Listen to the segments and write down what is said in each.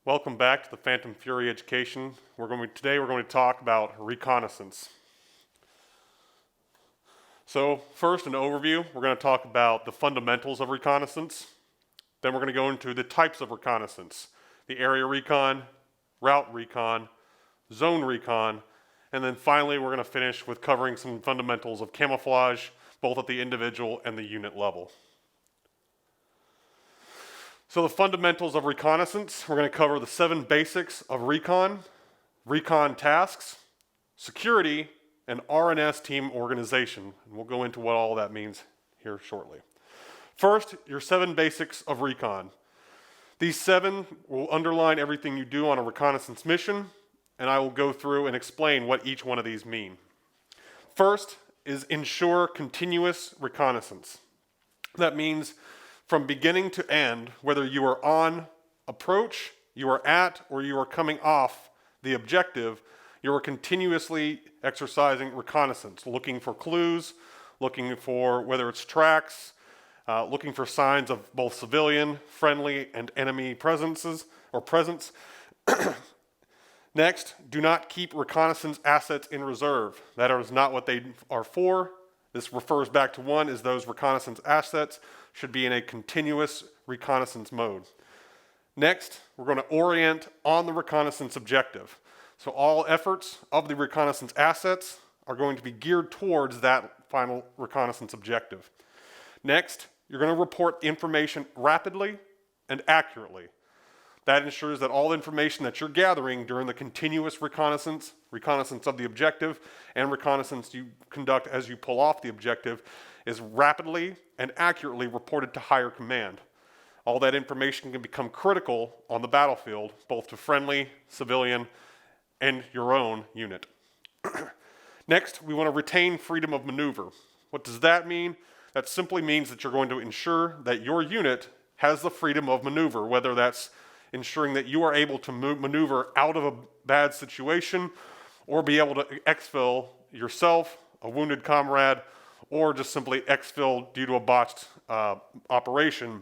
Welcome back to the Phantom Fury Education. Today we're going to talk about reconnaissance. So first, an overview. We're going to talk about the fundamentals of reconnaissance. Then we're going to go into the types of reconnaissance. The area recon, route recon, zone recon, and then finally we're going to finish with covering some fundamentals of camouflage, both at the individual and the unit level. So the fundamentals of reconnaissance, we're going to cover the 7 basics of recon tasks, security, and R&S team organization. And we'll go into what all that means here shortly. First, your 7 basics of recon. These 7 will underline everything you do on a reconnaissance mission, and I will go through and explain what each one of these mean. First is ensure continuous reconnaissance. That means from beginning to end, whether you are on approach, you are at, or you are coming off the objective, you are continuously exercising reconnaissance, looking for clues, looking for whether it's tracks, looking for signs of both civilian, friendly, and enemy presence. Next, do not keep reconnaissance assets in reserve. That is not what they are for. This refers back to one is those reconnaissance assets should be in a continuous reconnaissance mode. Next, we're going to orient on the reconnaissance objective. So all efforts of the reconnaissance assets are going to be geared towards that final reconnaissance objective. Next, you're going to report information rapidly and accurately. That ensures that all information that you're gathering during the continuous reconnaissance of the objective, and reconnaissance you conduct as you pull off the objective is rapidly and accurately reported to higher command. All that information can become critical on the battlefield, both to friendly, civilian, and your own unit. Next, we want to retain freedom of maneuver. What does that mean? That simply means that you're going to ensure that your unit has the freedom of maneuver, whether that's ensuring that you are able to maneuver out of a bad situation or be able to exfil yourself, a wounded comrade, or just simply exfil due to a botched operation.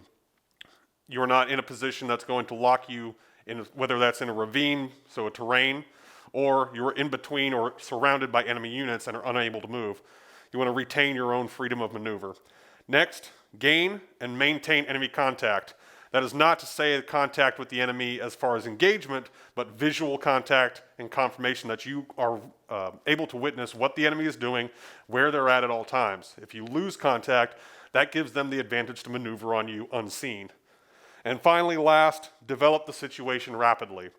You're not in a position that's going to lock you in, whether that's in a ravine, so a terrain, or you're in between or surrounded by enemy units and are unable to move. You want to retain your own freedom of maneuver. Next, gain and maintain enemy contact. That is not to say contact with the enemy as far as engagement, but visual contact and confirmation that you are able to witness what the enemy is doing, where they're at all times. If you lose contact, that gives them the advantage to maneuver on you unseen. And finally, last, develop the situation rapidly.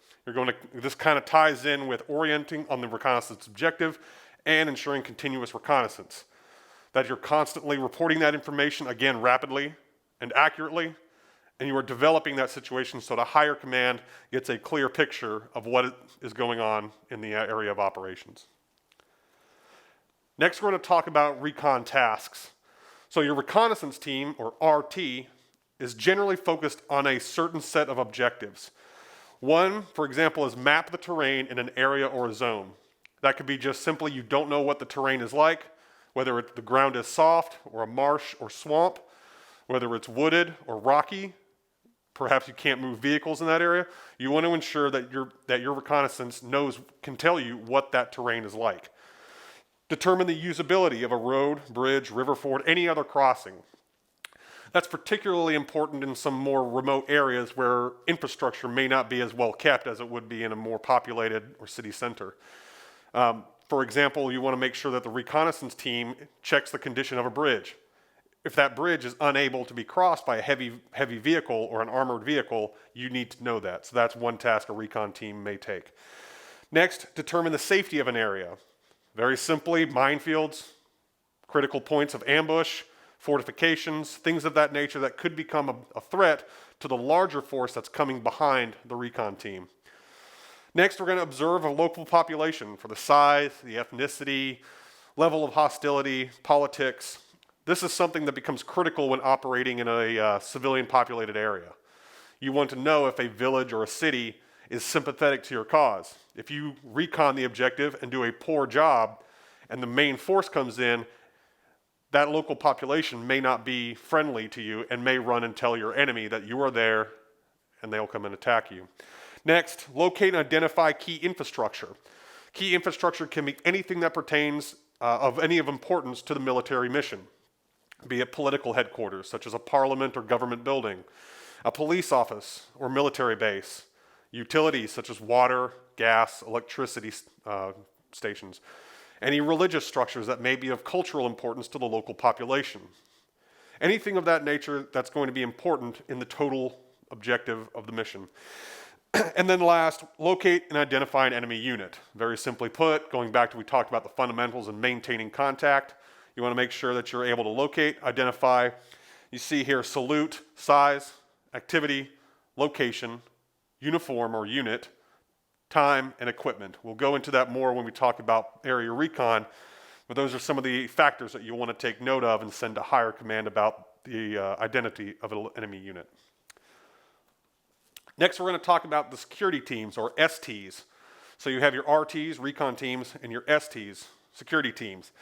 This kind of ties in with orienting on the reconnaissance objective and ensuring continuous reconnaissance. That you're constantly reporting that information, again, rapidly and accurately, and you are developing that situation so the higher command gets a clear picture of what is going on in the area of operations. Next, we're going to talk about recon tasks. So your reconnaissance team, or RT, is generally focused on a certain set of objectives. One, for example, is map the terrain in an area or a zone. That could be just simply you don't know what the terrain is like, whether the ground is soft or a marsh or swamp, whether it's wooded or rocky. Perhaps you can't move vehicles in that area. You want to ensure that your reconnaissance can tell you what that terrain is like. Determine the usability of a road, bridge, river ford, any other crossing. That's particularly important in some more remote areas where infrastructure may not be as well kept as it would be in a more populated or city center. For example, you want to make sure that the reconnaissance team checks the condition of a bridge. If that bridge is unable to be crossed by a heavy vehicle or an armored vehicle, you need to know that. So that's one task a recon team may take. Next, determine the safety of an area. Very simply, minefields, critical points of ambush, fortifications, things of that nature that could become a threat to the larger force that's coming behind the recon team. Next, we're going to observe a local population for the size, the ethnicity, level of hostility, politics. This is something that becomes critical when operating in a civilian populated area. You want to know if a village or a city is sympathetic to your cause. If you recon the objective and do a poor job and the main force comes in, that local population may not be friendly to you and may run and tell your enemy that you are there and they'll come and attack you. Next, locate and identify key infrastructure. Key infrastructure can be anything that pertains of any of importance to the military mission, be it political headquarters, such as a parliament or government building, a police office or military base, utilities such as water, gas, electricity stations, any religious structures that may be of cultural importance to the local population. Anything of that nature that's going to be important in the total objective of the mission. And then last, locate and identify an enemy unit. Very simply put, going back to we talked about the fundamentals and maintaining contact, you want to make sure that you're able to locate, identify. You see here salute, size, activity, location, uniform or unit, time, and equipment. We'll go into that more when we talk about area recon, but those are some of the factors that you want to take note of and send to higher command about the identity of an enemy unit. Next, we're going to talk about the security teams, or STs. So you have your RTs, recon teams, and your STs, security teams.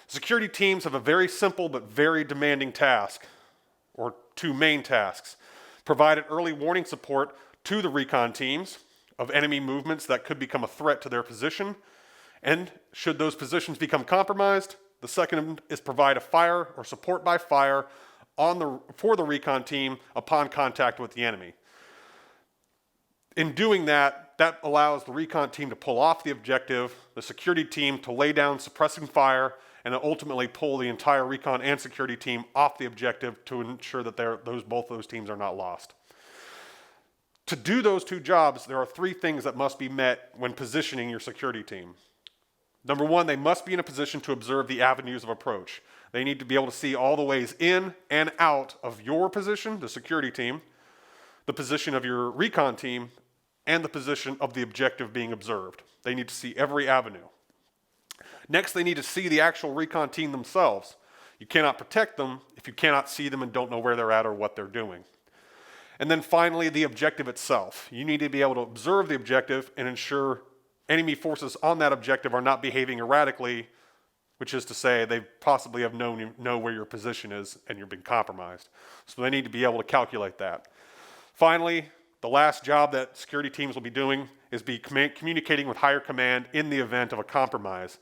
Security teams have a very simple but very demanding task, or two main tasks. Provide early warning support to the recon teams of enemy movements that could become a threat to their position, and should those positions become compromised, the second is provide a fire or support by fire for the recon team upon contact with the enemy. In doing that, that allows the recon team to pull off the objective, the security team to lay down suppressing fire, and ultimately pull the entire recon and security team off the objective to ensure that both those teams are not lost. To do those two jobs, there are three things that must be met when positioning your security team. Number one, they must be in a position to observe the avenues of approach. They need to be able to see all the ways in and out of your position, the security team, the position of your recon team, and the position of the objective being observed. They need to see every avenue. Next, they need to see the actual recon team themselves. You cannot protect them if you cannot see them and don't know where they're at or what they're doing. And then finally, the objective itself. You need to be able to observe the objective and ensure enemy forces on that objective are not behaving erratically, which is to say they possibly have know where your position is and you're being compromised. So they need to be able to calculate that. Finally, the last job that security teams will be doing is communicating with higher command in the event of a compromise.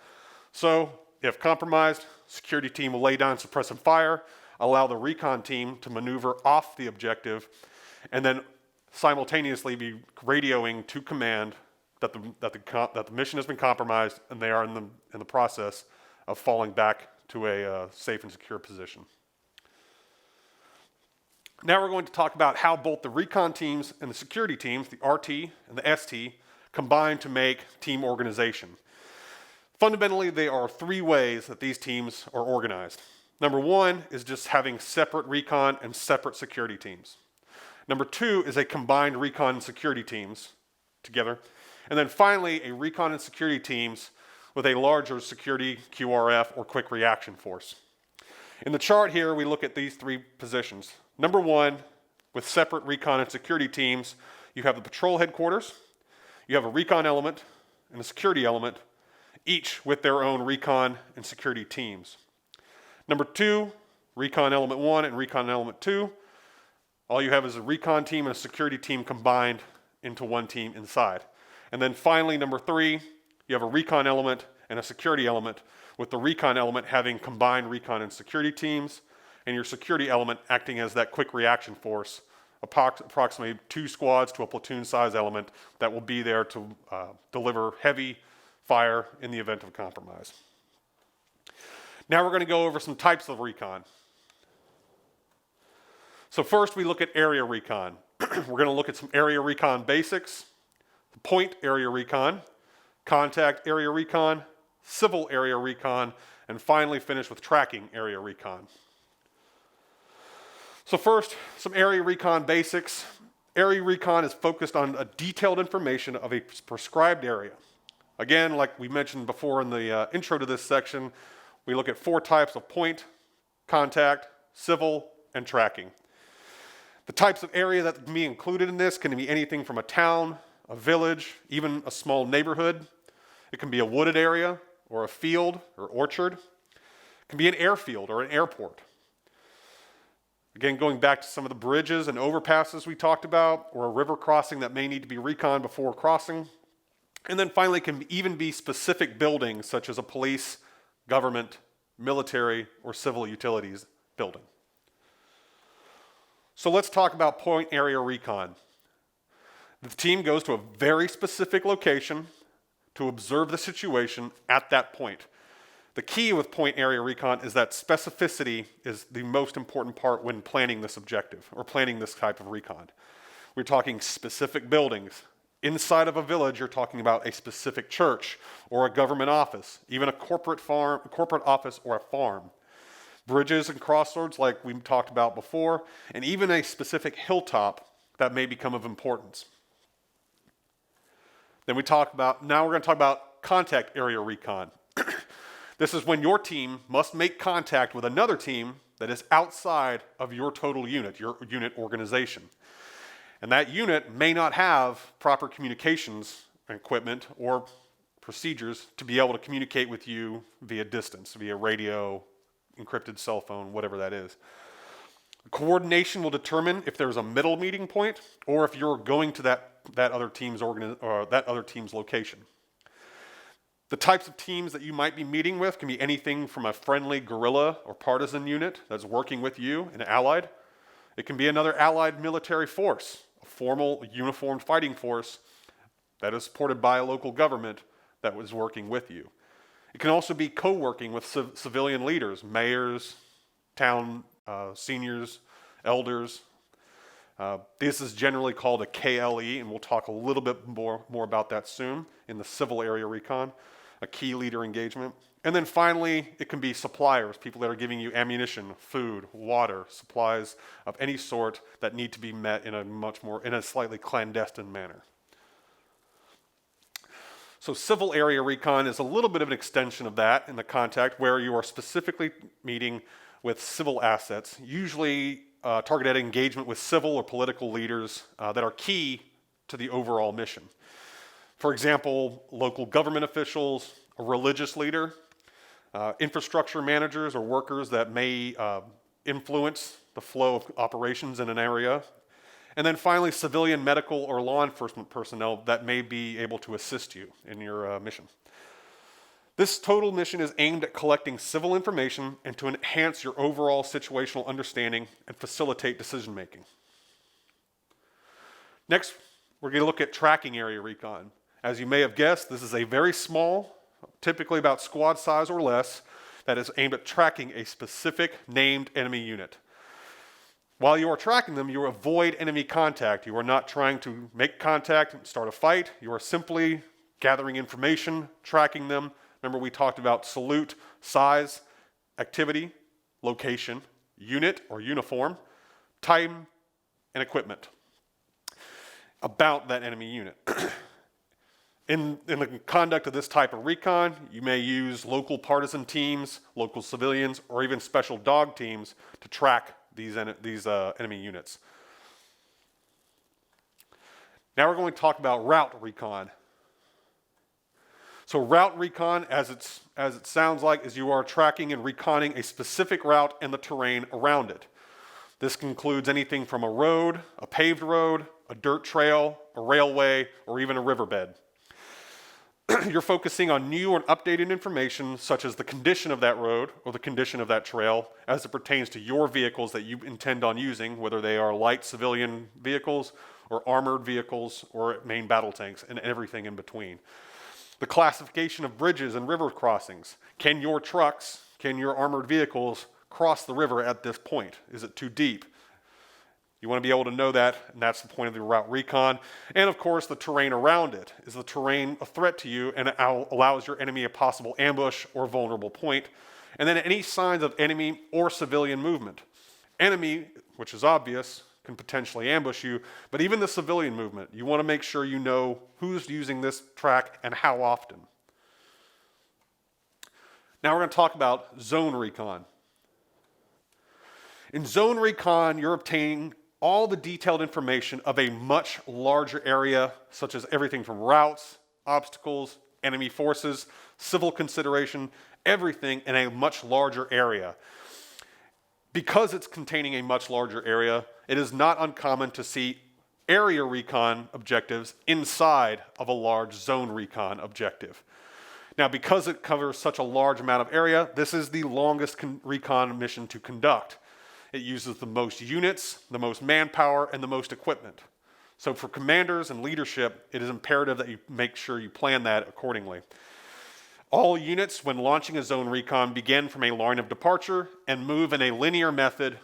So, if compromised, security team will lay down suppressive fire, allow the recon team to maneuver off the objective, and then simultaneously be radioing to command that the mission has been compromised and they are in the process of falling back to a safe and secure position. Now we're going to talk about how both the recon teams and the security teams, the RT and the ST, combine to make team organization. Fundamentally, there are three ways that these teams are organized. Number one is just having separate recon and separate security teams. Number two is a combined recon and security teams together. And then finally, a recon and security teams with a larger security QRF or quick reaction force. In the chart here, we look at these three positions. Number one, with separate recon and security teams, you have the patrol headquarters, you have a recon element and a security element, each with their own recon and security teams. Number two, recon element 1 and recon element 2. All you have is a recon team and a security team combined into one team inside. And then finally, number 3, you have a recon element and a security element, with the recon element having combined recon and security teams, and your security element acting as that quick reaction force, approximately 2 squads to a platoon size element that will be there to deliver heavy fire in the event of a compromise. Now we're going to go over some types of recon. So first we look at area recon. We're going to look at some area recon basics, point area recon, contact area recon, civil area recon, and finally finish with tracking area recon. So first, some area recon basics. Area recon is focused on a detailed information of a prescribed area. Again, like we mentioned before in the intro to this section, we look at 4 types of point, contact, civil, and tracking. The types of area that can be included in this can be anything from a town, a village, even a small neighborhood. It can be a wooded area or a field or orchard. It can be an airfield or an airport. Again, going back to some of the bridges and overpasses we talked about, or a river crossing that may need to be reconned before crossing. And then finally, it can even be specific buildings such as a police, government, military, or civil utilities building. So let's talk about point area recon. The team goes to a very specific location to observe the situation at that point. The key with point area recon is that specificity is the most important part when planning this objective or planning this type of recon. We're talking specific buildings. Inside of a village, you're talking about a specific church or a government office, even a corporate office or a farm. Bridges and crossroads like we talked about before, and even a specific hilltop that may become of importance. Then now we're going to talk about contact area recon. This is when your team must make contact with another team that is outside of your total unit, your unit organization. And that unit may not have proper communications equipment or procedures to be able to communicate with you via distance, via radio, encrypted cell phone, whatever that is. Coordination will determine if there's a middle meeting point or if you're going to that other team's location. The types of teams that you might be meeting with can be anything from a friendly guerrilla or partisan unit that's working with you, an allied. It can be another allied military force, a formal uniformed fighting force that is supported by a local government that was working with you. It can also be co-working with civilian leaders, mayors, town seniors, elders. This is generally called a KLE, and we'll talk a little bit more about that soon in the civil area recon, a key leader engagement. And then finally, it can be suppliers, people that are giving you ammunition, food, water, supplies of any sort that need to be met in a slightly clandestine manner. So civil area recon is a little bit of an extension of that in the contact where you are specifically meeting with civil assets, usually targeted engagement with civil or political leaders that are key to the overall mission. For example, local government officials, a religious leader, infrastructure managers or workers that may influence the flow of operations in an area, and then finally civilian, medical, or law enforcement personnel that may be able to assist you in your mission. This total mission is aimed at collecting civil information and to enhance your overall situational understanding and facilitate decision making. Next, we're going to look at tracking area recon. As you may have guessed, this is a very small, typically about squad size or less, that is aimed at tracking a specific named enemy unit. While you are tracking them, you avoid enemy contact. You are not trying to make contact and start a fight. You are simply gathering information, tracking them. Remember, we talked about salute, size, activity, location, unit or uniform, time, and equipment about that enemy unit. In the conduct of this type of recon, you may use local partisan teams, local civilians, or even special dog teams to track these enemy units. Now we're going to talk about route recon. So route recon, as it sounds like, is you are tracking and reconning a specific route and the terrain around it. This includes anything from a road, a paved road, a dirt trail, a railway, or even a riverbed. You're focusing on new or updated information such as the condition of that road or the condition of that trail as it pertains to your vehicles that you intend on using, whether they are light civilian vehicles or armored vehicles or main battle tanks and everything in between. The classification of bridges and river crossings. Can your trucks, can your armored vehicles cross the river at this point? Is it too deep? You want to be able to know that, and that's the point of the route recon. And of course, the terrain around it. Is the terrain a threat to you and it allows your enemy a possible ambush or vulnerable point? And then any signs of enemy or civilian movement. Enemy, which is obvious, can potentially ambush you, but even the civilian movement, you want to make sure you know who's using this track and how often. Now we're going to talk about zone recon. In zone recon, you're obtaining all the detailed information of a much larger area, such as everything from routes, obstacles, enemy forces, civil consideration, everything in a much larger area. Because it's containing a much larger area, it is not uncommon to see area recon objectives inside of a large zone recon objective. Now, because it covers such a large amount of area, this is the longest recon mission to conduct. It uses the most units, the most manpower, and the most equipment. So for commanders and leadership, it is imperative that you make sure you plan that accordingly. All units, when launching a zone recon, begin from a line of departure and move in a linear method,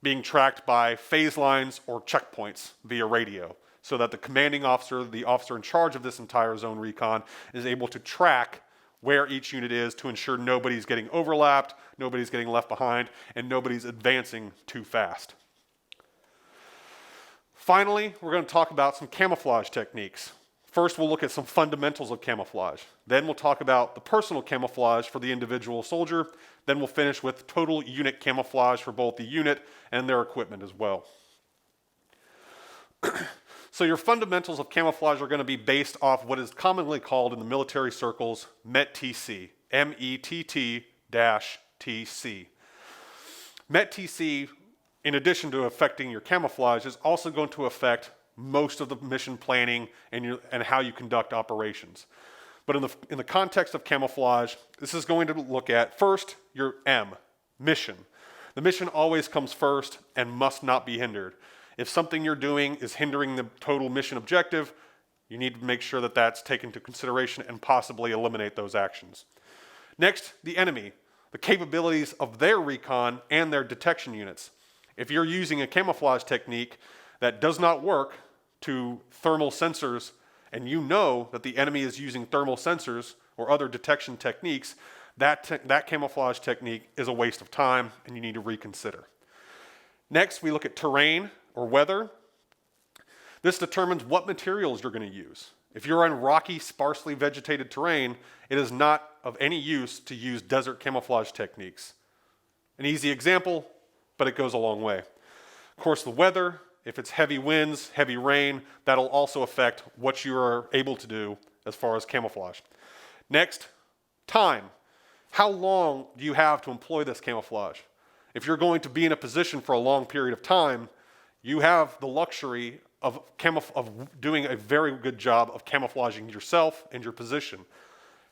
being tracked by phase lines or checkpoints via radio, so that the commanding officer, the officer in charge of this entire zone recon, is able to track where each unit is to ensure nobody's getting overlapped, nobody's getting left behind, and nobody's advancing too fast. Finally, we're going to talk about some camouflage techniques. First, we'll look at some fundamentals of camouflage. Then we'll talk about the personal camouflage for the individual soldier. Then we'll finish with total unit camouflage for both the unit and their equipment as well. So your fundamentals of camouflage are going to be based off what is commonly called in the military circles METTC, METT-TC. METTC, in addition to affecting your camouflage, is also going to affect most of the mission planning and how you conduct operations. But in the context of camouflage, this is going to look at, first, your M, mission. The mission always comes first and must not be hindered. If something you're doing is hindering the total mission objective, you need to make sure that that's taken into consideration and possibly eliminate those actions. Next, the enemy, the capabilities of their recon and their detection units. If you're using a camouflage technique that does not work to thermal sensors, and you know that the enemy is using thermal sensors or other detection techniques, that camouflage technique is a waste of time and you need to reconsider. Next, we look at terrain or weather. This determines what materials you're going to use. If you're on rocky, sparsely vegetated terrain, it is not of any use to use desert camouflage techniques. An easy example, but it goes a long way. Of course, the weather, if it's heavy winds, heavy rain, that'll also affect what you are able to do as far as camouflage. Next, time. How long do you have to employ this camouflage? If you're going to be in a position for a long period of time, you have the luxury of doing a very good job of camouflaging yourself and your position.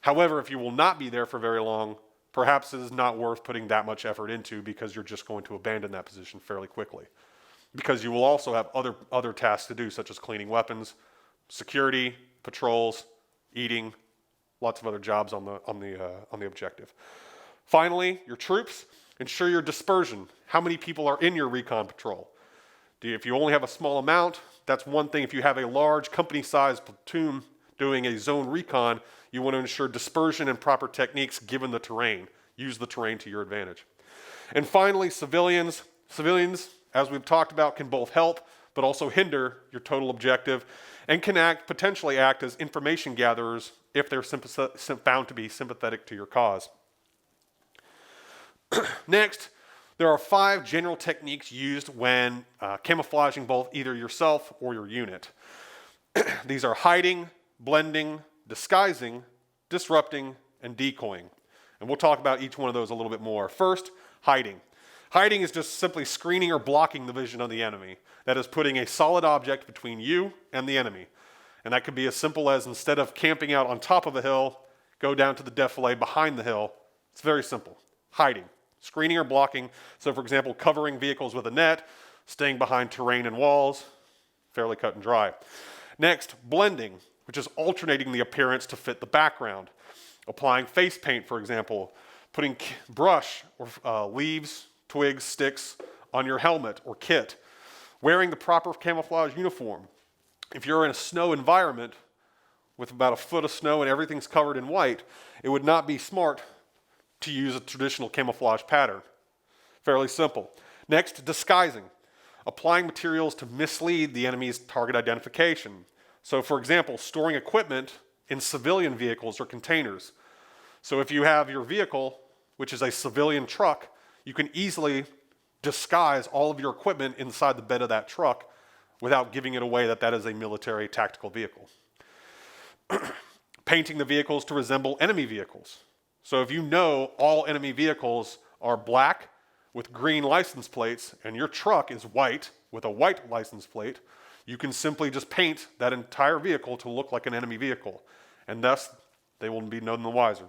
However, if you will not be there for very long, perhaps it is not worth putting that much effort into because you're just going to abandon that position fairly quickly. Because you will also have other tasks to do, such as cleaning weapons, security, patrols, eating, lots of other jobs on the objective. Finally, your troops. Ensure your dispersion. How many people are in your recon patrol? If you only have a small amount, that's one thing. If you have a large company-sized platoon doing a zone recon, you want to ensure dispersion and proper techniques given the terrain. Use the terrain to your advantage. And finally, civilians. Civilians, as we've talked about, can both help but also hinder your total objective and can potentially act as information gatherers if they're found to be sympathetic to your cause. Next, there are 5 general techniques used when camouflaging both either yourself or your unit. These are hiding, blending, disguising, disrupting, and decoying. And we'll talk about each one of those a little bit more. First, hiding. Hiding is just simply screening or blocking the vision of the enemy. That is putting a solid object between you and the enemy. And that could be as simple as, instead of camping out on top of a hill, go down to the defilade behind the hill. It's very simple. Hiding. Screening or blocking. So for example, covering vehicles with a net, staying behind terrain and walls, fairly cut and dry. Next, blending, which is alternating the appearance to fit the background. Applying face paint, for example, putting brush or leaves, twigs, sticks on your helmet or kit. Wearing the proper camouflage uniform. If you're in a snow environment with about a foot of snow and everything's covered in white, it would not be smart to use a traditional camouflage pattern. Fairly simple. Next, disguising. Applying materials to mislead the enemy's target identification. So for example, storing equipment in civilian vehicles or containers. So if you have your vehicle, which is a civilian truck, you can easily disguise all of your equipment inside the bed of that truck without giving it away that is a military tactical vehicle. Painting the vehicles to resemble enemy vehicles. So if you know all enemy vehicles are black with green license plates and your truck is white with a white license plate, you can simply just paint that entire vehicle to look like an enemy vehicle, and thus they will be none the wiser.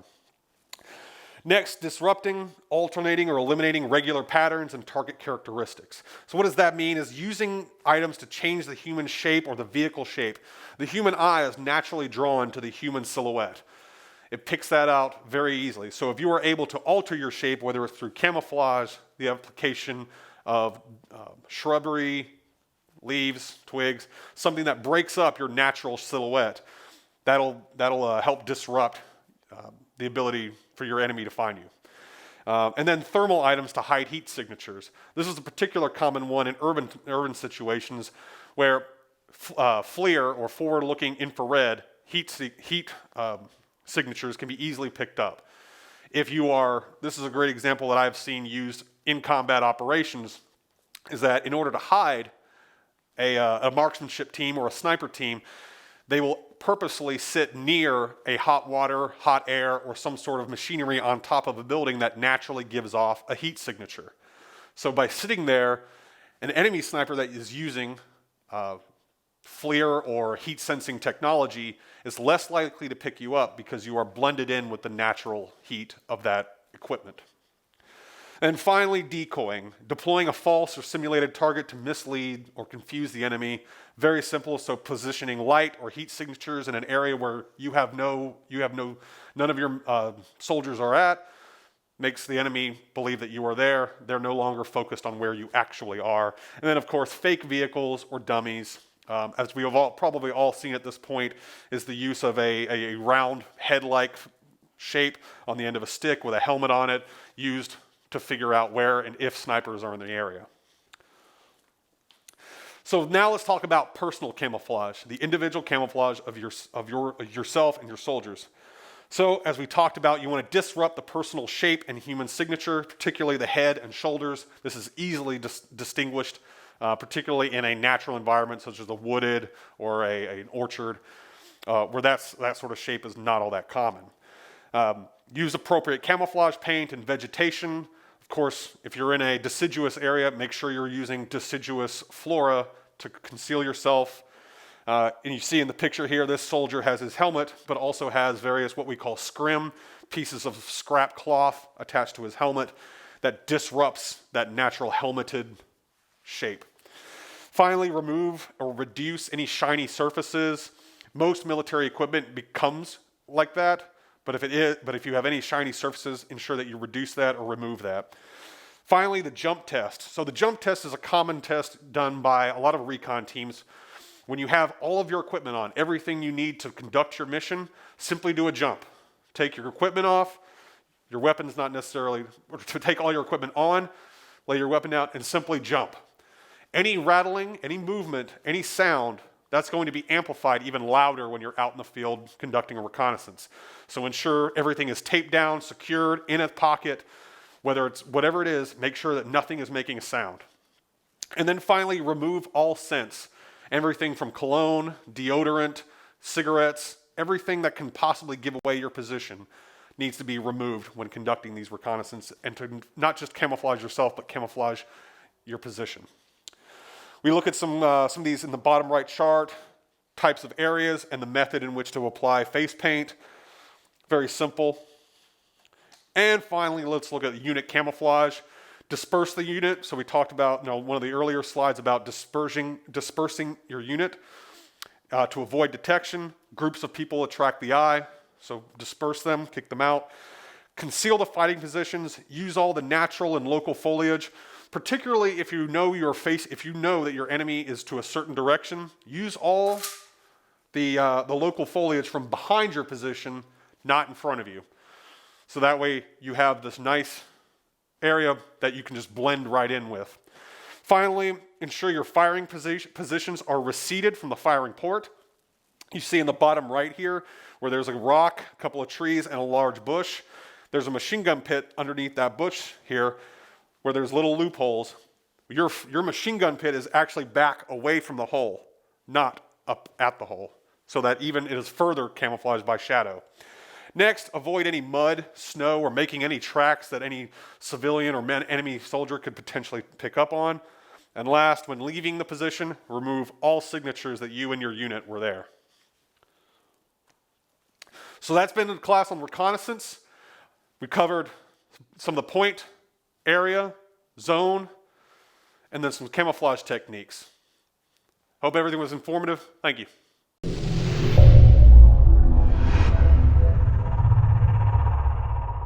Next, disrupting, alternating, or eliminating regular patterns and target characteristics. So what does that mean? Is using items to change the human shape or the vehicle shape. The human eye is naturally drawn to the human silhouette. It picks that out very easily. So if you are able to alter your shape, whether it's through camouflage, the application of shrubbery, leaves, twigs, something that breaks up your natural silhouette, that'll help disrupt the ability for your enemy to find you. And then thermal items to hide heat signatures. This is a particular common one in urban situations where FLIR, or forward-looking infrared, heat signatures can be easily picked up. This is a great example that I've seen used in combat operations, is that in order to hide a marksmanship team or a sniper team, they will purposely sit near a hot water, hot air, or some sort of machinery on top of a building that naturally gives off a heat signature. So by sitting there, an enemy sniper that is using FLIR or heat sensing technology is less likely to pick you up because you are blended in with the natural heat of that equipment. And finally, decoying, deploying a false or simulated target to mislead or confuse the enemy. Very simple. So positioning light or heat signatures in an area where none of your soldiers are at, makes the enemy believe that you are there. They're no longer focused on where you actually are. And then, of course, fake vehicles or dummies, as we have probably all seen at this point, is the use of a round head-like shape on the end of a stick with a helmet on it, used to figure out where and if snipers are in the area. So now let's talk about personal camouflage, the individual camouflage of yourself and your soldiers. So as we talked about, you want to disrupt the personal shape and human signature, particularly the head and shoulders. This is easily distinguished, particularly in a natural environment such as a wooded or an orchard, where that sort of shape is not all that common. Use appropriate camouflage paint and vegetation. Of course, if you're in a deciduous area, make sure you're using deciduous flora to conceal yourself. And you see in the picture here, this soldier has his helmet, but also has various what we call scrim, pieces of scrap cloth attached to his helmet that disrupts that natural helmeted shape. Finally, remove or reduce any shiny surfaces. Most military equipment becomes like that. But if you have any shiny surfaces, ensure that you reduce that or remove that. Finally, the jump test. So the jump test is a common test done by a lot of recon teams. When you have all of your equipment on, everything you need to conduct your mission, simply do a jump. Take your equipment off, your weapon's not necessarily, or to take all your equipment on, lay your weapon out, and simply jump. Any rattling, any movement, any sound, that's going to be amplified even louder when you're out in the field conducting a reconnaissance. So ensure everything is taped down, secured, in a pocket, whatever it is, make sure that nothing is making a sound. And then finally, remove all scents. Everything from cologne, deodorant, cigarettes, everything that can possibly give away your position needs to be removed when conducting these reconnaissance, and to not just camouflage yourself, but camouflage your position. We look at some of these in the bottom right chart, types of areas and the method in which to apply face paint. Very simple. And finally, let's look at unit camouflage. Disperse the unit. So we talked about one of the earlier slides about dispersing your unit to avoid detection. Groups of people attract the eye, so disperse them, kick them out. Conceal the fighting positions. Use all the natural and local foliage. Particularly if you know that your enemy is to a certain direction, use all the local foliage from behind your position, not in front of you. So that way you have this nice area that you can just blend right in with. Finally, ensure your firing positions are receded from the firing port. You see in the bottom right here where there's a rock, a couple of trees, and a large bush. There's a machine gun pit underneath that bush here, where there's little loopholes. Your machine gun pit is actually back away from the hole, not up at the hole, so that even it is further camouflaged by shadow. Next, avoid any mud, snow, or making any tracks that any civilian or enemy soldier could potentially pick up on. And last, when leaving the position, remove all signatures that you and your unit were there. So that's been the class on reconnaissance. We covered some of the point, area, zone, and then some camouflage techniques. Hope everything was informative. Thank you.